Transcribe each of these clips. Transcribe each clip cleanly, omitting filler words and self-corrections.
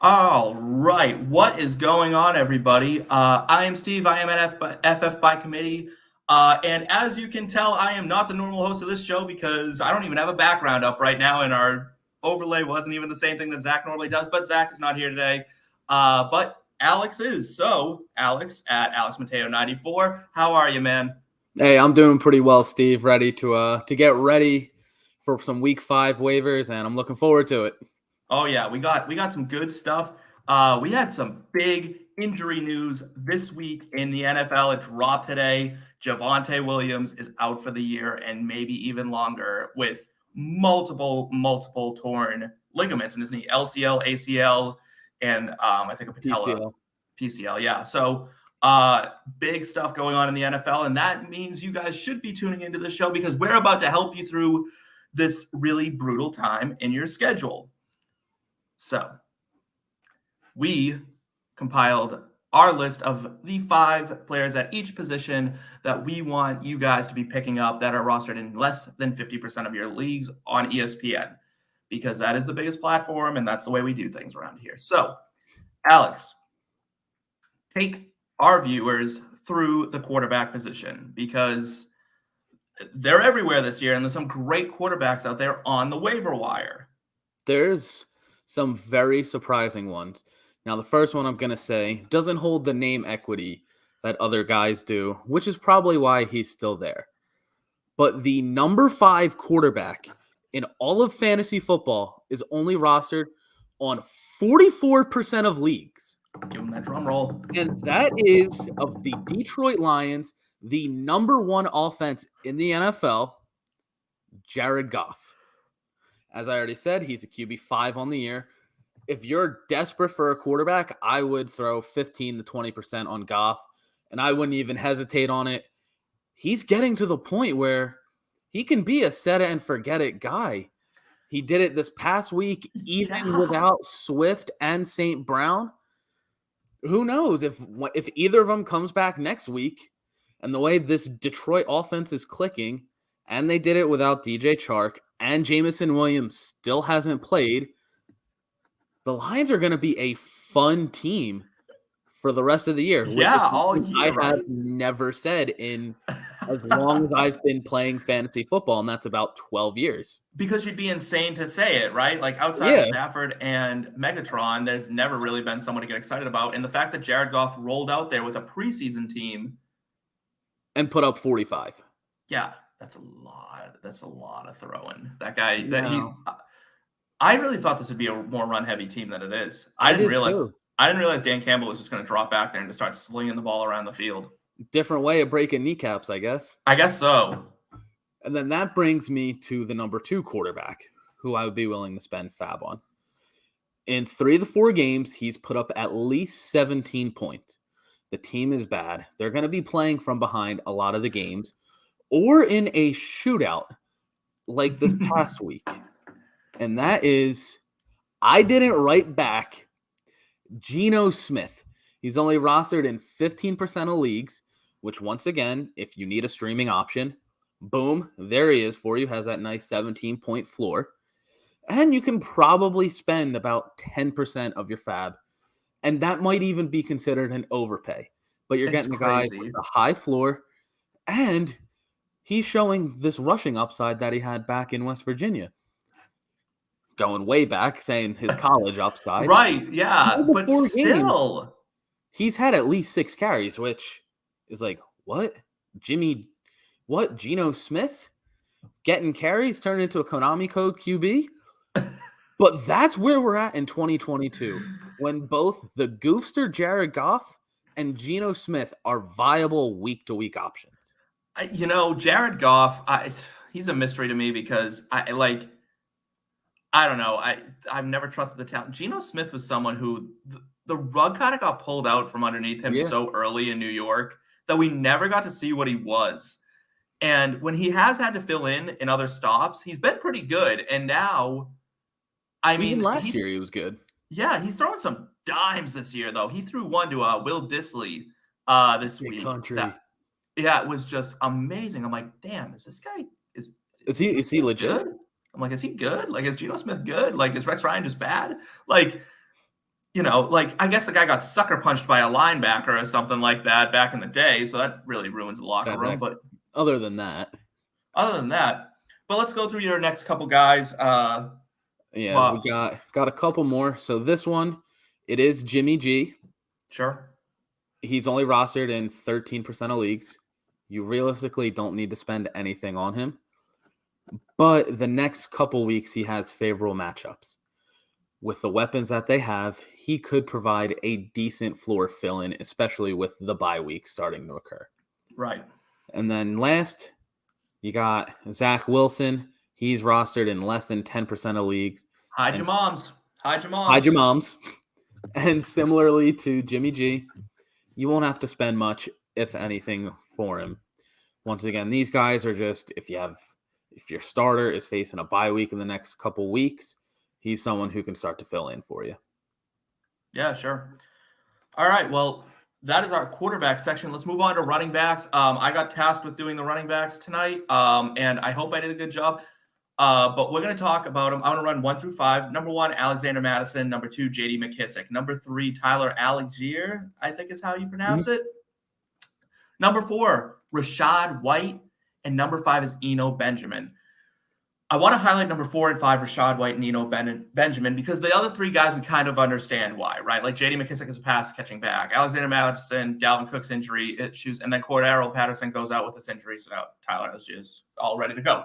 All right, what is going on, everybody? I am Steve. I am at FF by committee. And as you can tell, I am not the normal host of this show because I don't even have a background up right now, and our overlay wasn't even the same thing that Zach normally does. But Zach is not here today. But Alex is. So, Alex at Alex Mateo 94. How are you, man? Hey, I'm doing pretty well, Steve. Ready to get ready for some Week 5 waivers, and I'm looking forward to it. Oh yeah, we got some good stuff. We had some big injury news this week in the NFL. It dropped today. Javonte Williams is out for the year and maybe even longer with multiple torn ligaments in his knee, LCL, ACL, and I think a patella, PCL. PCL. Yeah, so big stuff going on in the NFL, and that means you guys should be tuning into the show because we're about to help you through this really brutal time in your schedule. So, we compiled our list of the 5 players at each position that we want you guys to be picking up that are rostered in less than 50% of your leagues on ESPN, because that is the biggest platform and that's the way we do things around here. So, Alex, take our viewers through the quarterback position because they're everywhere this year and there's some great quarterbacks out there on the waiver wire. There's some very surprising ones. Now, the first one I'm going to say doesn't hold the name equity that other guys do, which is probably why he's still there. But the number 5 quarterback in all of fantasy football is only rostered on 44% of leagues. Give him that drum roll. And that is of the Detroit Lions, the number 1 offense in the NFL, Jared Goff. As I already said, he's a QB5 on the year. If you're desperate for a quarterback, I would throw 15 to 20% on Goff, and I wouldn't even hesitate on it. He's getting to the point where he can be a set it and forget it guy. He did it this past week, even without Swift and St. Brown. Who knows if either of them comes back next week, and the way this Detroit offense is clicking, and they did it without DJ Chark, and Jameson Williams still hasn't played, the Lions are going to be a fun team for the rest of the year. Yeah, all year. I have never said in as long as I've been playing fantasy football, and that's about 12 years. Because you'd be insane to say it, right? Like outside of Stafford and Megatron, there's never really been someone to get excited about. And the fact that Jared Goff rolled out there with a preseason team and put up 45. Yeah, that's a lot. That's a lot of throwing. That guy, I really thought this would be a more run-heavy team than it is. I didn't realize Dan Campbell was just going to drop back there and just start slinging the ball around the field. Different way of breaking kneecaps, I guess. I guess so. And then that brings me to the number 2 quarterback, who I would be willing to spend fab on. In 3 of the 4 games, he's put up at least 17 points. The team is bad. They're going to be playing from behind a lot of the games, or in a shootout like this past week. And that is, I didn't write back Geno Smith. He's only rostered in 15% of leagues, which once again, if you need a streaming option, boom, there he is for you, has that nice 17-point floor. And you can probably spend about 10% of your fab. And that might even be considered an overpay. But you're getting a guy with a high floor, and he's showing this rushing upside that he had back in West Virginia. Going way back, saying his college upside. Right, yeah, but still. Games, he's had at least 6 carries, which is like, what? Geno Smith? Getting carries turned into a Konami code QB? But that's where we're at in 2022, when both the goofster Jared Goff and Geno Smith are viable week-to-week options. Jared Goff, he's a mystery to me because I don't know. I've never trusted the talent. Geno Smith was someone who the rug kind of got pulled out from underneath him so early in New York that we never got to see what he was. And when he has had to fill in other stops, he's been pretty good. And now, even last year he was good. Yeah, he's throwing some dimes this year, though. He threw one to Will Dissly this week. It was just amazing. I'm like, damn, is this guy is he legit? Good? I'm like, is he good? Like, is Geno Smith good? Like, is Rex Ryan just bad? Like, like I guess the guy got sucker punched by a linebacker or something like that back in the day. So that really ruins the locker room. But other than that, but let's go through your next couple guys. we Well, got a couple more. So this one, it is Jimmy G. sure. He's only rostered in 13% of leagues. You realistically don't need to spend anything on him. But the next couple weeks, he has favorable matchups. With the weapons that they have, he could provide a decent floor fill-in, especially with the bye week starting to occur. Right. And then last, you got Zach Wilson. He's rostered in less than 10% of leagues. Hide your moms. Hide your moms. And similarly to Jimmy G, you won't have to spend much, if anything, for him. Once again, these guys are just, if your starter is facing a bye week in the next couple weeks, he's someone who can start to fill in for you. Yeah, sure. All right. Well, that is our quarterback section. Let's move on to running backs. I got tasked with doing the running backs tonight, and I hope I did a good job. But we're going to talk about them. I'm going to run 1 through 5. Number 1, Alexander Mattison. Number 2, J.D. McKissick. Number 3, Tyler Algier, I think is how you pronounce it. Number 4, Rachaad White. And number 5 is Eno Benjamin. I want to highlight number 4 and 5, Rachaad White and Eno Benjamin, because the other 3 guys we kind of understand why, right? Like J.D. McKissick is a pass-catching back. Alexander Mattison, Dalvin Cook's injury issues, and then Cordero Patterson goes out with this injury, so now Tyler is all ready to go.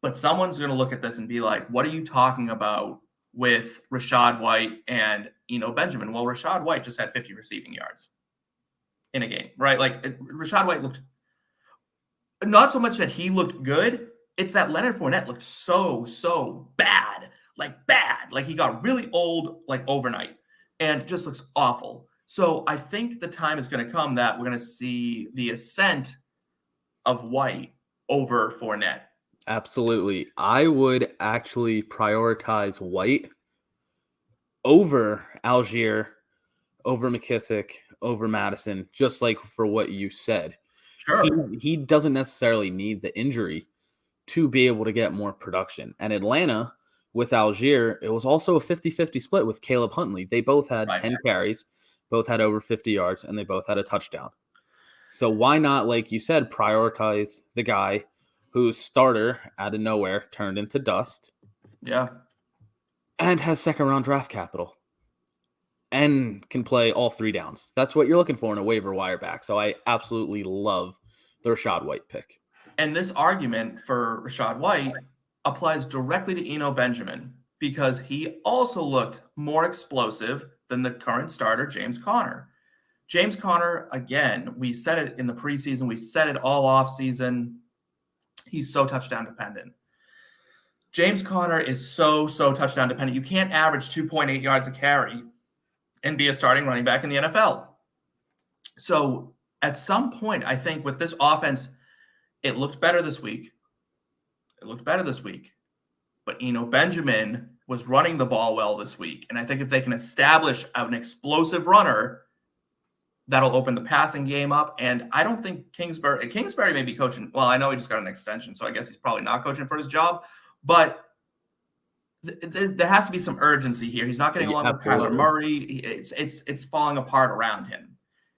But someone's going to look at this and be like, what are you talking about with Rachaad White and Eno Benjamin? Well, Rachaad White just had 50 receiving yards in a game, right? Like Rachaad White looked not so much that he looked good. It's that Leonard Fournette looked so bad. Like he got really old like overnight and just looks awful. So I think the time is going to come that we're going to see the ascent of White over Fournette. Absolutely. I would actually prioritize White over Algier, over McKissick, over Madison, just like for what you said. Sure. He doesn't necessarily need the injury to be able to get more production. And Atlanta, with Algier, it was also a 50-50 split with Caleb Huntley. They both had 10 carries, both had over 50 yards, and they both had a touchdown. So why not, like you said, prioritize the guy whose starter out of nowhere turned into dust. Yeah. And has second-round draft capital. And can play all 3 downs. That's what you're looking for in a waiver wire back. So I absolutely love the Rachaad White pick. And this argument for Rachaad White applies directly to Eno Benjamin because he also looked more explosive than the current starter, James Conner. James Conner, again, we said it in the preseason. We said it all offseason. He's so touchdown dependent. James Conner is so touchdown dependent. You can't average 2.8 yards a carry and be a starting running back in the NFL. So at some point, I think with this offense, it looked better this week. But Eno Benjamin was running the ball well this week. And I think if they can establish an explosive runner, that'll open the passing game up. And I don't think Kingsbury may be coaching. Well, I know he just got an extension, so I guess he's probably not coaching for his job. But there has to be some urgency here. He's not getting along with Kyler Murray. It's falling apart around him.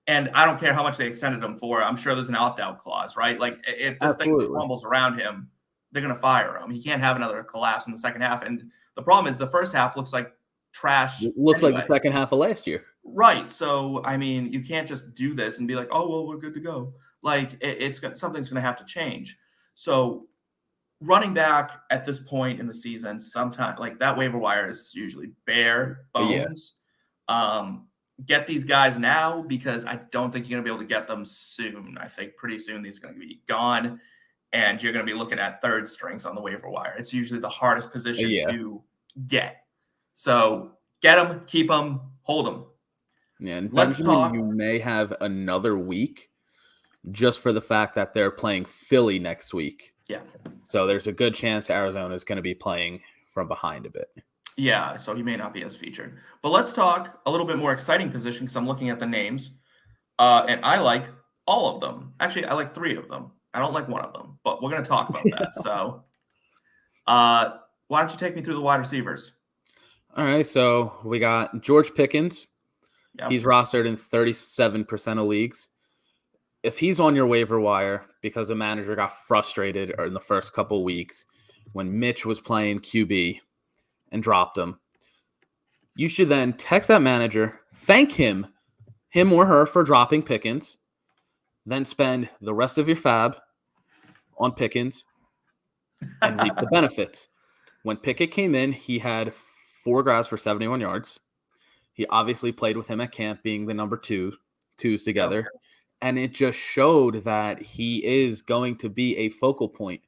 And I don't care how much they extended him for. I'm sure there's an opt-out clause, right? Like if this thing crumbles around him, they're going to fire him. He can't have another collapse in the second half. And the problem is the first half looks like trash. It looks like the second half of last year. Right. So, I mean, you can't just do this and be like, oh, well, we're good to go. Like something's going to have to change. So running back at this point in the season, sometimes like that waiver wire is usually bare bones. Yeah. Get these guys now because I don't think you're going to be able to get them soon. I think pretty soon these are going to be gone and you're going to be looking at third strings on the waiver wire. It's usually the hardest position to get. So get them, keep them, hold them. Yeah, and Benjamin, you may have another week just for the fact that they're playing Philly next week. Yeah. So there's a good chance Arizona is going to be playing from behind a bit. Yeah, so he may not be as featured. But let's talk a little bit more exciting position because I'm looking at the names. And I like all of them. Actually, I like 3 of them. I don't like one of them, but we're going to talk about that. So why don't you take me through the wide receivers? All right, so we got George Pickens. Yep. He's rostered in 37% of leagues. If he's on your waiver wire because a manager got frustrated in the first couple weeks when Mitch was playing QB and dropped him, you should then text that manager, thank him or her for dropping Pickens, then spend the rest of your fab on Pickens and reap the benefits. When Pickett came in, he had 4 grabs for 71 yards. He obviously played with him at camp, being the number twos together. Okay. And it just showed that he is going to be a focal point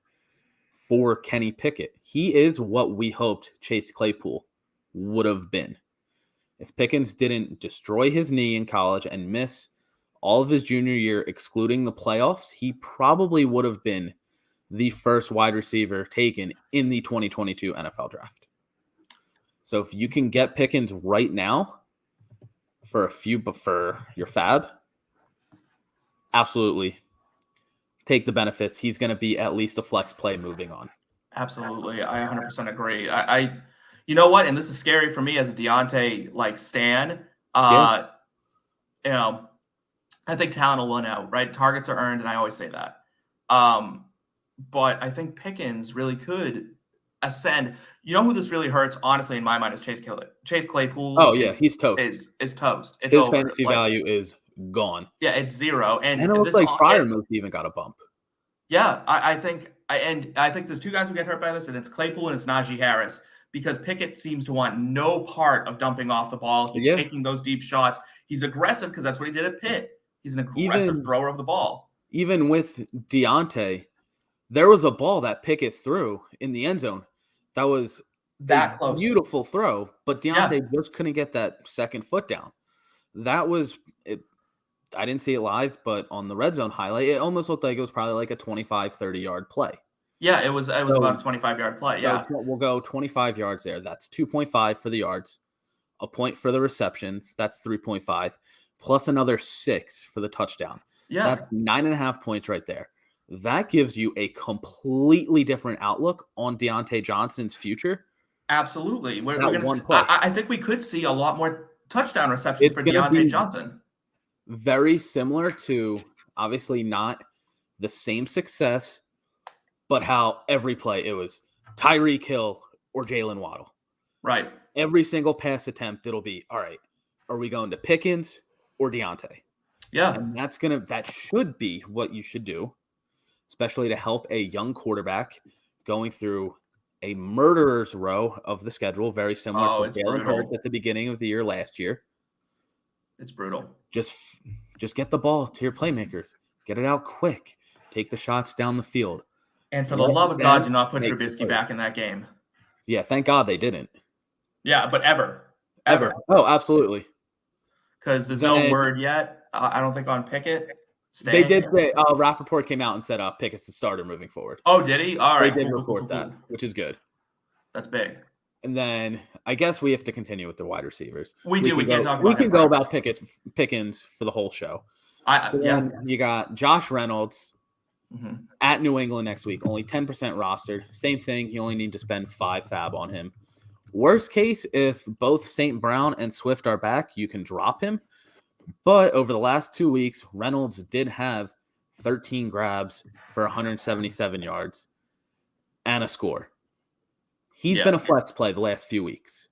for Kenny Pickett. He is what we hoped Chase Claypool would have been. If Pickens didn't destroy his knee in college and miss all of his junior year, excluding the playoffs, he probably would have been the first wide receiver taken in the 2022 NFL draft. So if you can get Pickens right now for your fab, absolutely take the benefits. He's going to be at least a flex play moving on. Absolutely. I 100% agree. I you know what? And this is scary for me as a Deontay stan. Yeah. You know, I think talent will win out, right? Targets are earned, and I always say that. But I think Pickens really could ascend. You know who this really hurts, honestly, in my mind, is Chase Claypool. Oh, yeah, he's toast. Is toast. It's his over. fantasy value is gone. Yeah, it's 0. And it looks like Freiermuth even got a bump. Yeah, I think there's 2 guys who get hurt by this, and it's Claypool and it's Najee Harris, because Pickett seems to want no part of dumping off the ball. He's taking those deep shots. He's aggressive because that's what he did at Pitt. He's an aggressive thrower of the ball. Even with Deontay, there was a ball that Pickett threw in the end zone that was that close. Beautiful throw, but Deontay just couldn't get that second foot down. That was it. I didn't see it live, but on the red zone highlight, it almost looked like it was probably like a 25, 30-yard play. Yeah, it was about a 25-yard play. Yeah. So we'll go 25 yards there. That's 2.5 for the yards, a point for the receptions. That's 3.5, plus another 6 for the touchdown. Yeah. That's 9.5 points right there. That gives you a completely different outlook on Deontay Johnson's future. Absolutely. We're going to I think we could see a lot more touchdown receptions for Deontay Johnson. Very similar to, obviously not the same success, but how every play it was Tyreek Hill or Jalen Waddle. Right. Every single pass attempt, it'll be, all right, are we going to Pickens or Deontay? Yeah. And that should be what you should do, especially to help a young quarterback going through a murderer's row of the schedule, very similar to Jalen Hurts at the beginning of the year last year. It's brutal. Just get the ball to your playmakers. Get it out quick. Take the shots down the field. And for the love of God, do not put Trubisky back in that game. Yeah, thank God they didn't. Yeah, but ever. Oh, absolutely. Because there's no word yet, I don't think, on Pickett. They did say, Rappaport came out and said Pickett's the starter moving forward. Oh, did he? All right. They did report that, which is good. That's big. And then I guess we have to continue with the wide receivers. We can't talk about We can go about Pickens for the whole show. Then you got Josh Reynolds at New England next week, only 10% rostered. Same thing. You only need to spend 5 fab on him. Worst case, if both St. Brown and Swift are back, you can drop him. But over the last 2 weeks, Reynolds did have 13 grabs for 177 yards and a score. He's been a flex play the last few weeks.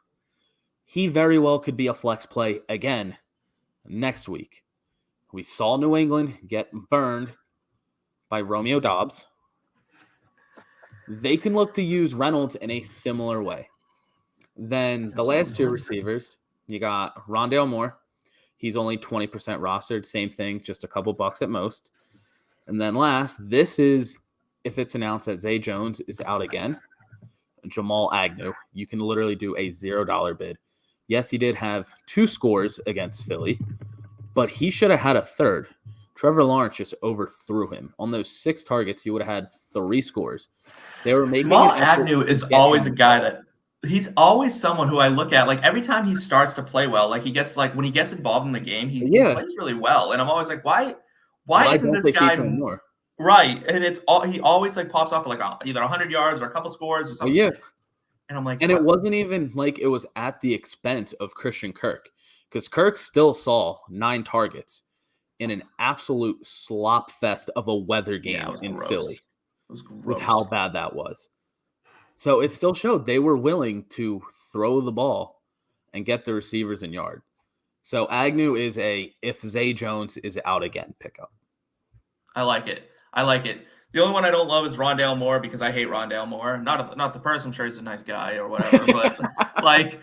He very well could be a flex play again next week. We saw New England get burned by Romeo Doubs. They can look to use Reynolds in a similar way. Then the last 2 receivers, you got Rondale Moore. He's only 20% rostered. Same thing, just a couple bucks at most. And then last, this is if it's announced that Zay Jones is out again. Jamal Agnew. You can literally do a $0 bid. Yes, he did have 2 scores against Philly, but he should have had a third. Trevor Lawrence just overthrew him. On those 6 targets, he would have had 3 scores. They were making Jamal Agnew is always a guy that he's always someone who I look at, like every time he starts to play well, like he gets when he gets involved in the game, he plays really well. And I'm always like, why isn't this guy more? Right. And he always pops off for either 100 yards or a couple scores or something. Yeah. And I'm like, And it wasn't even like it was at the expense of Christian Kirk, because Kirk still saw 9 targets in an absolute slop fest of a weather yeah, it game was in gross. Philly It was with gross. how bad that was. So it still showed they were willing to throw the ball and get the receivers in yard. So Agnew is a if Zay Jones is out again pickup. I like it. I like it. The only one I don't love is Rondale Moore because I hate Rondale Moore. Not the person. I'm sure he's a nice guy or whatever, but like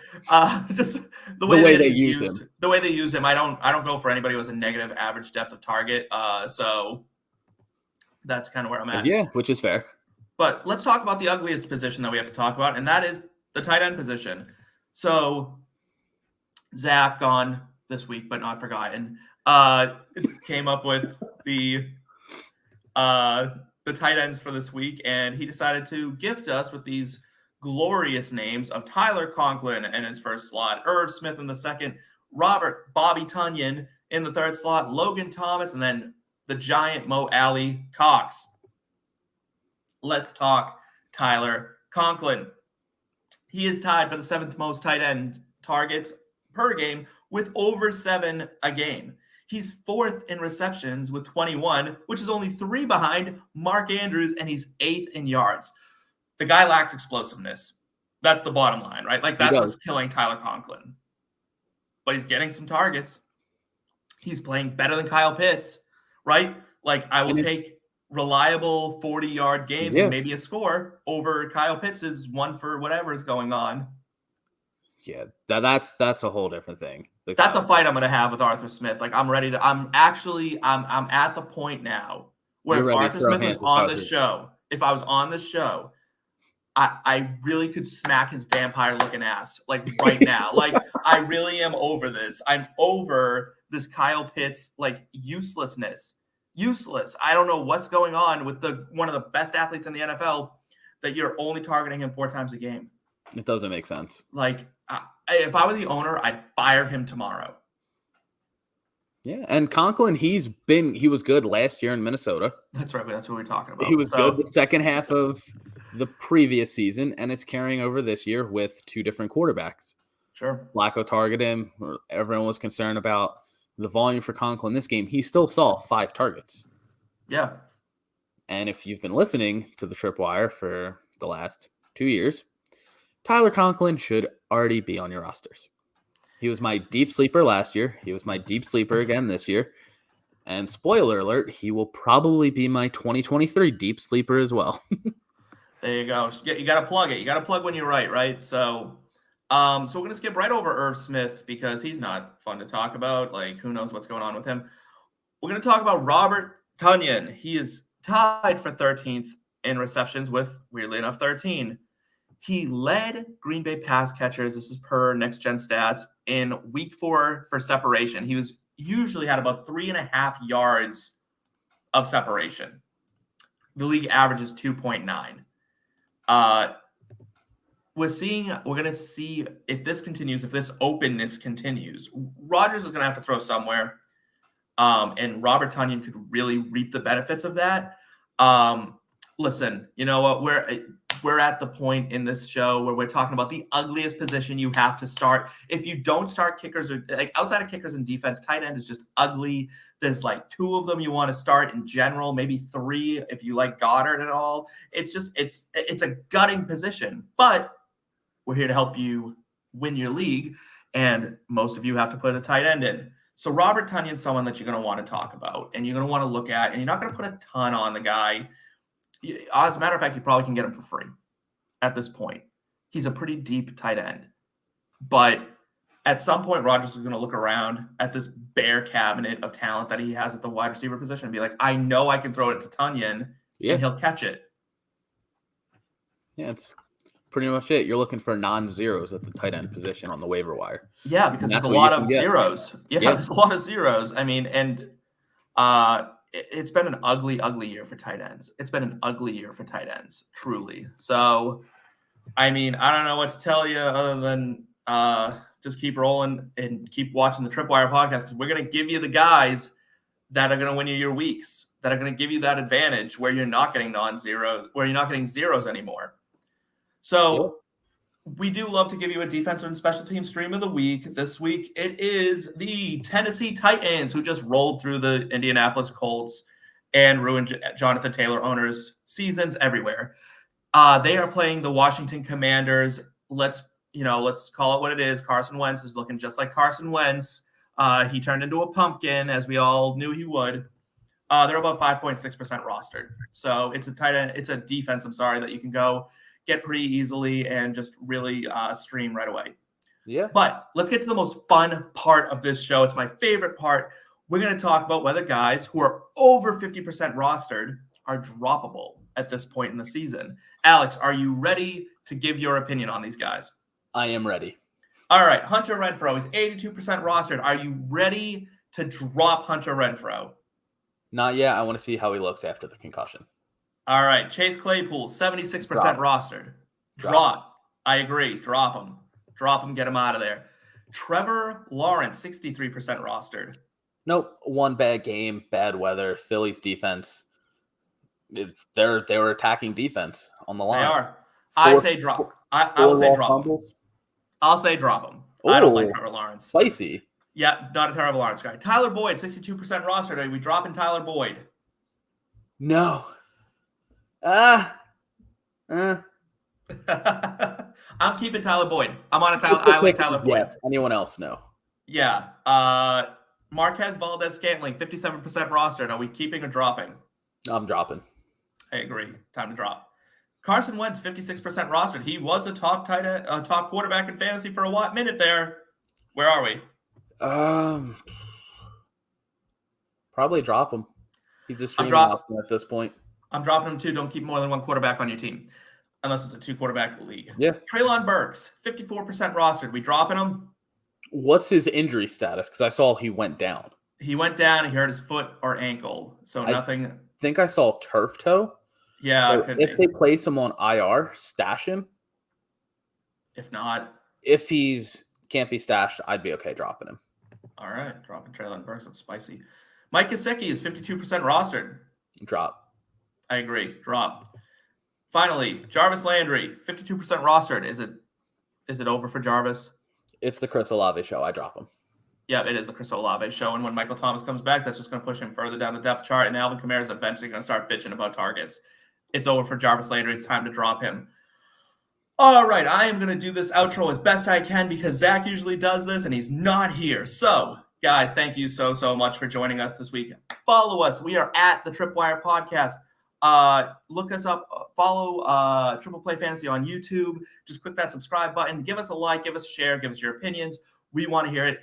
just the way that they he's use used, him. the way they use him. I don't go for anybody who has a negative average depth of target. So that's kind of where I'm at. Yeah, which is fair. But let's talk about the ugliest position that we have to talk about, and that is the tight end position. So Zach, gone this week but not forgotten, came up with the tight ends for this week, and he decided to gift us with these glorious names of Tyler Conklin in his first slot, Irv Smith in the second, Robert Bobby Tunyon in the third slot, Logan Thomas, and then the giant Mo Alley Cox. Let's talk Tyler Conklin. He is tied for the 7th most tight end targets per game with over 7 a game. He's 4th in receptions with 21, which is only 3 behind Mark Andrews, and he's 8th in yards. The guy lacks explosiveness. That's the bottom line, right? Like, that's what's killing Tyler Conklin. But he's getting some targets. He's playing better than Kyle Pitts, right? Like, I will take reliable 40-yard games and maybe a score over Kyle Pitts' one for whatever is going on. Yeah, that's a whole different thing. That's a fight I'm going to have with Arthur Smith. Like, I'm ready to. I'm at the point now where if Arthur Smith was on the show, if I was on the show, I really could smack his vampire-looking ass like right now. Like, I really am over this. I'm over this Kyle Pitts like uselessness. Useless. I don't know what's going on with one of the best athletes in the NFL that you're only targeting him 4 times a game. It doesn't make sense. Like, if I were the owner, I'd fire him tomorrow. Yeah, and Conklin, he was good last year in Minnesota. That's right. That's what we're talking about. He was good the second half of the previous season, and it's carrying over this year with 2 different quarterbacks. Sure. Flacco targeted him. Everyone was concerned about the volume for Conklin this game. He still saw 5 targets. Yeah. And if you've been listening to the Tripwire for the last 2 years, Tyler Conklin should already be on your rosters. He was my deep sleeper last year. He was my deep sleeper again this year. And spoiler alert, he will probably be my 2023 deep sleeper as well. There you go. You got to plug it. You got to plug when you're right? So we're going to skip right over Irv Smith because he's not fun to talk about. Like, who knows what's going on with him. We're going to talk about Robert Tunyon. He is tied for 13th in receptions with, weirdly enough, 13. He led Green Bay pass catchers, this is per Next Gen Stats, in week 4 for separation. He was usually had about 3.5 yards of separation. The league average is 2.9. We're going to see if this continues, if this openness continues. Rodgers is going to have to throw somewhere, and Robert Tunyon could really reap the benefits of that. Listen, you know what? We're at the point in this show where we're talking about the ugliest position you have to start. If you don't start kickers, or like outside of kickers and defense, tight end is just ugly. There's like 2 of them you want to start in general, maybe 3 if you like Goddard at all. It's a gutting position, but we're here to help you win your league, and most of you have to put a tight end in. So Robert Tunyon's someone that you're going to want to talk about, and you're going to want to look at, and you're not going to put a ton on the guy. As a matter of fact, you probably can get him for free at this point. He's a pretty deep tight end. But at some point, Rodgers is going to look around at this bare cabinet of talent that he has at the wide receiver position and be like, I know I can throw it to Tunyon, and he'll catch it. Yeah, it's pretty much it. You're looking for non-zeros at the tight end position on the waiver wire. Yeah, because there's a lot of zeros. Yeah, there's a lot of zeros. I mean, and it's been an ugly, ugly year for tight ends. It's been an ugly year for tight ends, truly. So, I mean, I don't know what to tell you other than just keep rolling and keep watching the Tripwire podcast, because we're going to give you the guys that are going to win you your weeks, that are going to give you that advantage where you're not getting non-zero, where you're not getting zeros anymore. So we do love to give you a defensive and special team stream of the week. This week, it is the Tennessee Titans, who just rolled through the Indianapolis Colts and ruined Jonathan Taylor owners' seasons everywhere. They are playing the Washington Commanders. Let's call it what it is. Carson Wentz is looking just like Carson Wentz. He turned into a pumpkin, as we all knew he would. They're about 5.6% rostered. So it's a defense, that you can go get pretty easily and just really stream right away. Yeah. But let's get to the most fun part of this show. It's my favorite part. We're going to talk about whether guys who are over 50% rostered are droppable at this point in the season. Alex, are you ready to give your opinion on these guys? I am ready. All right. Hunter Renfrow is 82% rostered. Are you ready to drop Hunter Renfrow? Not yet. I want to see how he looks after the concussion. All right. Chase Claypool, 76% rostered. Drop. I agree. Drop him. Drop him. Get him out of there. Trevor Lawrence, 63% rostered. Nope. One bad game, bad weather. Philly's defense. They're attacking defense on the line. They are. I say drop. I will say drop him. I'll say drop him. I don't like Trevor Lawrence. Spicy. Yeah, not a terrible Lawrence guy. Tyler Boyd, 62% rostered. Are we dropping Tyler Boyd? No. I'm keeping Tyler Boyd. I'm on a Tyler. I like Tyler Boyd. Yes. Anyone else? No. Yeah. Marquez Valdez-Scantling, 57% rostered. Are we keeping or dropping? I'm dropping. I agree. Time to drop. Carson Wentz, 56% rostered. He was a top quarterback in fantasy for a minute there. Where are we? Probably drop him. He's a streaming option at this point. I'm dropping him too. Don't keep more than one quarterback on your team, unless it's a 2-quarterback league. Yeah. Treylon Burks, 54% rostered. We dropping him? What's his injury status? Because I saw he went down. He went down. He hurt his foot or ankle, so nothing. I think I saw turf toe. Yeah. So if they place him on IR, stash him. If not, if he's can't be stashed, I'd be okay dropping him. All right, dropping Treylon Burks. That's spicy. Mike Gesicki is 52% rostered. Drop. I agree. Drop. Finally, Jarvis Landry, 52% rostered. Is it over for Jarvis? It's the Chris Olave show. I drop him. Yeah, it is the Chris Olave show. And when Michael Thomas comes back, that's just going to push him further down the depth chart. And Alvin Kamara is eventually going to start bitching about targets. It's over for Jarvis Landry. It's time to drop him. All right, I am going to do this outro as best I can because Zach usually does this and he's not here. So, guys, thank you so much for joining us this week. Follow us. We are at the Tripwire Podcast. Look us up. Follow Triple Play Fantasy on YouTube. Just click that subscribe button. Give us a like. Give us a share. Give us your opinions. We want to hear it.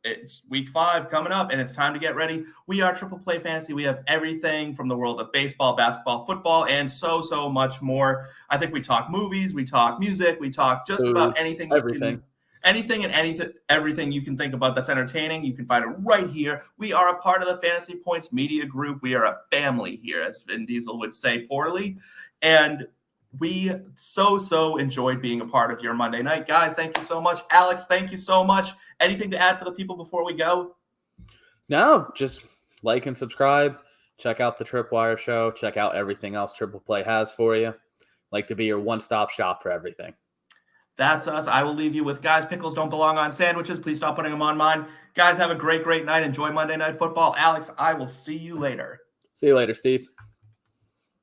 It's week 5 coming up, and it's time to get ready. We are Triple Play Fantasy. We have everything from the world of baseball, basketball, football, and so much more. I think we talk movies, we talk music, we talk just about anything. Everything. Everything you can think about that's entertaining. You can find it right here. We are a part of the Fantasy Points Media Group. We are a family here, as Vin Diesel would say poorly. And we so enjoyed being a part of your Monday night. Guys, thank you so much. Alex, thank you so much. Anything to add for the people before we go? No, just like and subscribe. Check out the Tripwire show. Check out everything else Triple Play has for you. Like to be your one-stop shop for everything. That's us. I will leave you with, guys, pickles don't belong on sandwiches. Please stop putting them on mine. Guys, have a great night. Enjoy Monday Night Football. Alex, I will see you later. See you later, Steve.